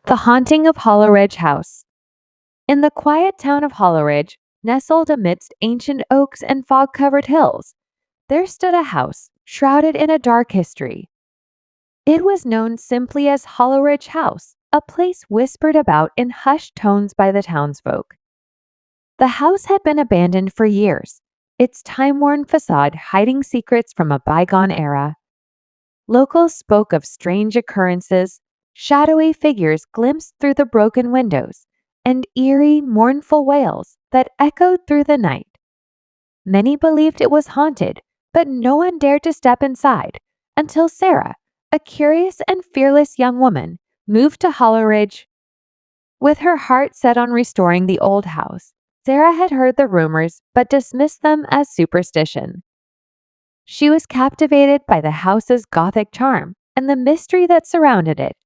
The Haunting of Hollow Ridge House. In the quiet town of Hollow Ridge, nestled amidst ancient oaks and fog-covered hills, there stood a house shrouded in a dark history. It was known simply as Hollow Ridge House, a place whispered about in hushed tones by the townsfolk. The house had been abandoned for years, its time-worn facade hiding secrets from a bygone era. Locals spoke of strange occurrences, shadowy figures glimpsed through the broken windows, and eerie, mournful wails that echoed through the night. Many believed it was haunted, but no one dared to step inside until Sarah, a curious and fearless young woman, moved to Hollow Ridge. With her heart set on restoring the old house, Sarah had heard the rumors but dismissed them as superstition. She was captivated by the house's Gothic charm and the mystery that surrounded it.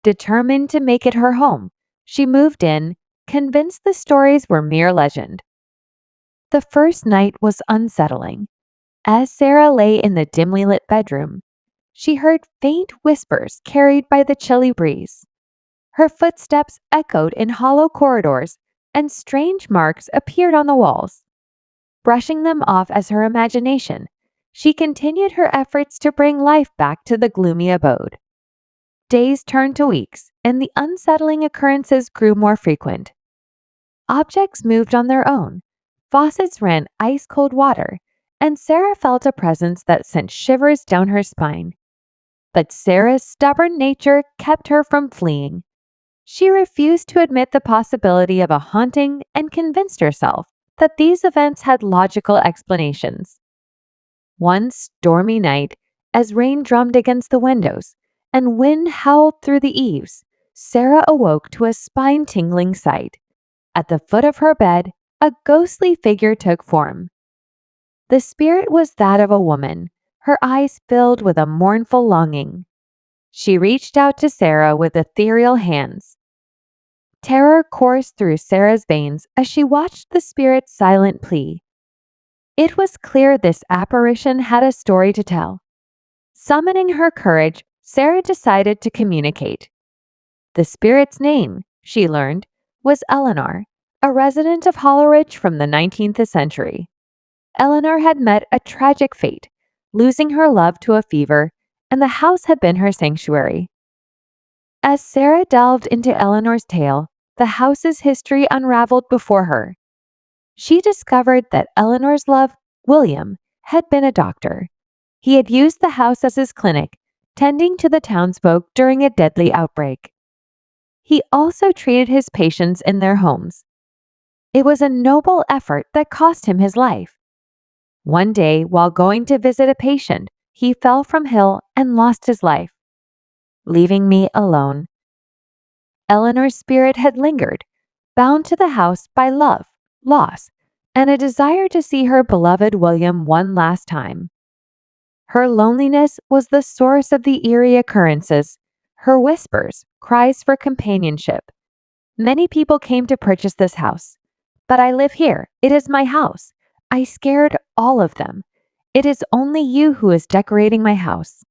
Determined to make it her home, she moved in, convinced the stories were mere legend. The first night was unsettling. As Sarah lay in the dimly lit bedroom, she heard faint whispers carried by the chilly breeze. Her footsteps echoed in hollow corridors, and strange marks appeared on the walls. Brushing them off as her imagination, she continued her efforts to bring life back to the gloomy abode. Days turned to weeks, and the unsettling occurrences grew more frequent. Objects moved on their own, faucets ran ice-cold water, and Sarah felt a presence that sent shivers down her spine. But Sarah's stubborn nature kept her from fleeing. She refused to admit the possibility of a haunting and convinced herself that these events had logical explanations. One stormy night, as rain drummed against the windows and wind howled through the eaves, Sarah awoke to a spine-tingling sight. At the foot of her bed, a ghostly figure took form. The spirit was that of a woman, her eyes filled with a mournful longing. She reached out to Sarah with ethereal hands. Terror coursed through Sarah's veins as she watched the spirit's silent plea. It was clear this apparition had a story to tell. Summoning her courage, Sarah decided to communicate. The spirit's name, she learned, was Eleanor, a resident of Hollow Ridge from the 19th century. Eleanor had met a tragic fate, losing her love to a fever, and the house had been her sanctuary. As Sarah delved into Eleanor's tale, the house's history unraveled before her. She discovered that Eleanor's love, William, had been a doctor. He had used the house as his clinic, tending to the townsfolk during a deadly outbreak. He also treated his patients in their homes. It was a noble effort that cost him his life. One day, while going to visit a patient, he fell from hill and lost his life, leaving me alone. Eleanor's spirit had lingered, bound to the house by love, loss, and a desire to see her beloved William one last time. Her loneliness was the source of the eerie occurrences, her whispers, cries for companionship. Many people came to purchase this house. But I live here. It is my house. I scared all of them. It is only you who is decorating my house.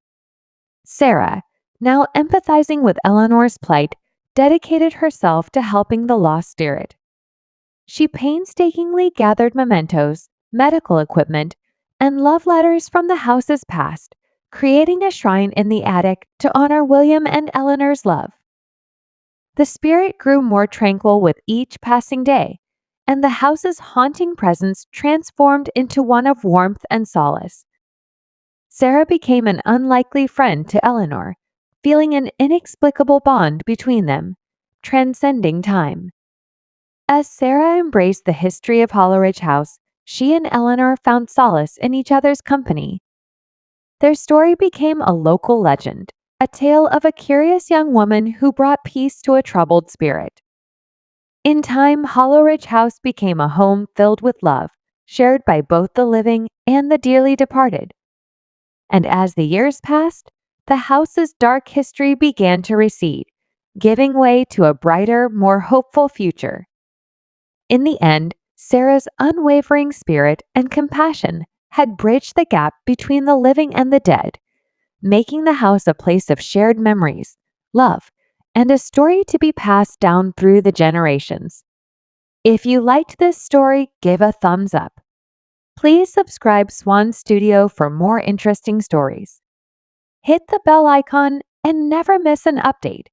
Sarah, now empathizing with Eleanor's plight, dedicated herself to helping the lost spirit. She painstakingly gathered mementos, medical equipment, and love letters from the house's past, creating a shrine in the attic to honor William and Eleanor's love. The spirit grew more tranquil with each passing day, and the house's haunting presence transformed into one of warmth and solace. Sarah became an unlikely friend to Eleanor, feeling an inexplicable bond between them, transcending time. As Sarah embraced the history of Hollow Ridge House, she and Eleanor found solace in each other's company. Their story became a local legend, a tale of a curious young woman who brought peace to a troubled spirit. In time, Hollow Ridge House became a home filled with love, shared by both the living and the dearly departed. And as the years passed, the house's dark history began to recede, giving way to a brighter, more hopeful future. In the end, Sarah's unwavering spirit and compassion had bridged the gap between the living and the dead, making the house a place of shared memories, love, and a story to be passed down through the generations. If you liked this story, give a thumbs up. Please subscribe Swan Studio for more interesting stories. Hit the bell icon and never miss an update.